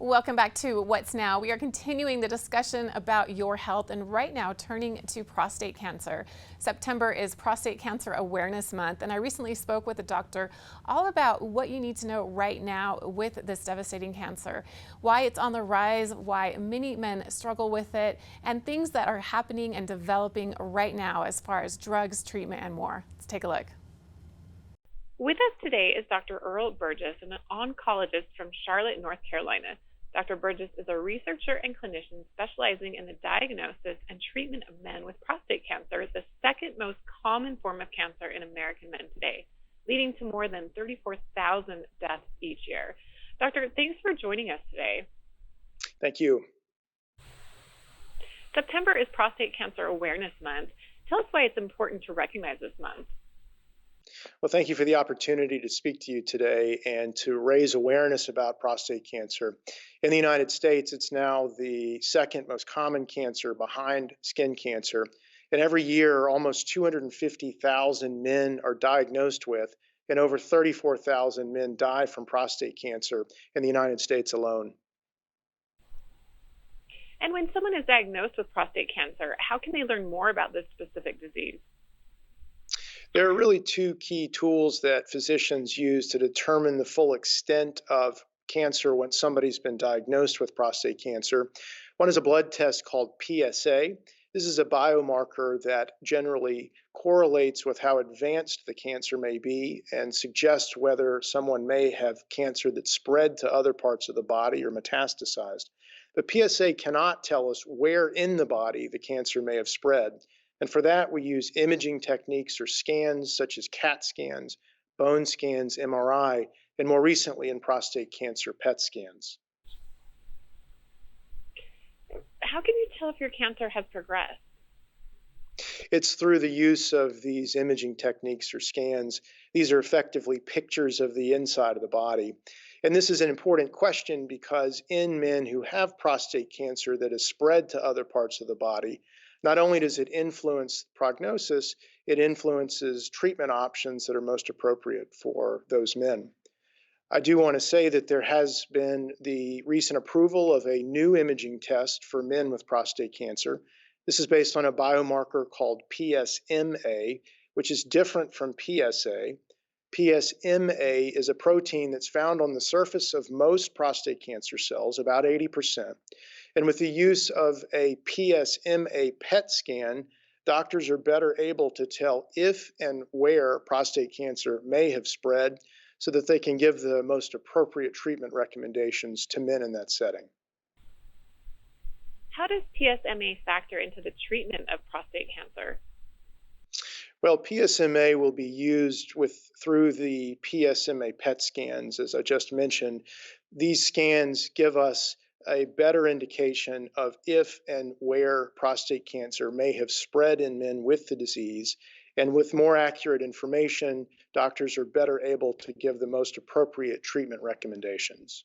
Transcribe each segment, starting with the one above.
Welcome back to What's Now. We are continuing the discussion about your health and right now turning to prostate cancer. September is Prostate Cancer Awareness Month, and I recently spoke with a doctor all about what you need to know right now with this devastating cancer, why it's on the rise, why many men struggle with it, and things that are happening and developing right now as far as drugs, treatment, and more. Let's take a look. With us today is Dr. Earle Burgess, an oncologist from Charlotte, North Carolina. Dr. Burgess is a researcher and clinician specializing in the diagnosis and treatment of men with prostate cancer, the second most common form of cancer in American men today, leading to more than 34,000 deaths each year. Doctor, thanks for joining us today. Thank you. September is Prostate Cancer Awareness Month. Tell us why it's important to recognize this month. Well, thank you for the opportunity to speak to you today and to raise awareness about prostate cancer. In the United States, it's now the second most common cancer behind skin cancer. And every year, almost 250,000 men are diagnosed with, and over 34,000 men die from prostate cancer in the United States alone. And when someone is diagnosed with prostate cancer, how can they learn more about this specific disease? There are really two key tools that physicians use to determine the full extent of cancer when somebody's been diagnosed with prostate cancer. One is a blood test called PSA. This is a biomarker that generally correlates with how advanced the cancer may be and suggests whether someone may have cancer that's spread to other parts of the body or metastasized. But PSA cannot tell us where in the body the cancer may have spread. And for that, we use imaging techniques or scans such as CAT scans, bone scans, MRI, and more recently in prostate cancer, PET scans. How can you tell if your cancer has progressed? It's through the use of these imaging techniques or scans. These are effectively pictures of the inside of the body. And this is an important question because in men who have prostate cancer that is spread to other parts of the body, not only does it influence prognosis, it influences treatment options that are most appropriate for those men. I do want to say that there has been the recent approval of a new imaging test for men with prostate cancer. This is based on a biomarker called Psma, which is different from PSA. Psma is a protein that's found on the surface of most prostate cancer cells, about 80%. And with the use of a Psma PET scan, doctors are better able to tell if and where prostate cancer may have spread so that they can give the most appropriate treatment recommendations to men in that setting. How does PSMA factor into the treatment of prostate cancer? Well, PSMA will be used through the PSMA PET scans, as I just mentioned. These scans give us a better indication of if and where prostate cancer may have spread in men with the disease. And with more accurate information, doctors are better able to give the most appropriate treatment recommendations.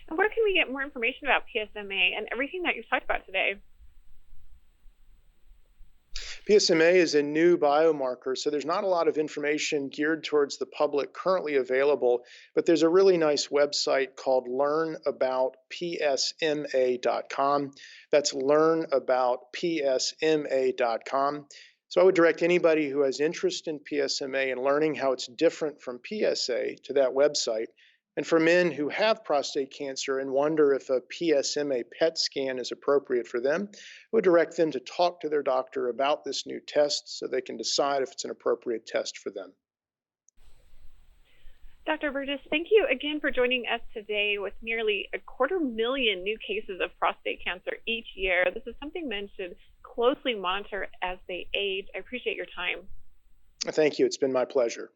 And where can we get more information about PSMA and everything that you've talked about today? PSMA is a new biomarker, so there's not a lot of information geared towards the public currently available, but there's a really nice website called learnaboutpsma.com. That's learnaboutpsma.com. So I would direct anybody who has interest in PSMA and learning how it's different from PSA to that website. And for men who have prostate cancer and wonder if a PSMA PET scan is appropriate for them, I would direct them to talk to their doctor about this new test so they can decide if it's an appropriate test for them. Dr. Burgess, thank you again for joining us today. With nearly 250,000 new cases of prostate cancer each year, this is something men should closely monitor as they age. I appreciate your time. Thank you. It's been my pleasure.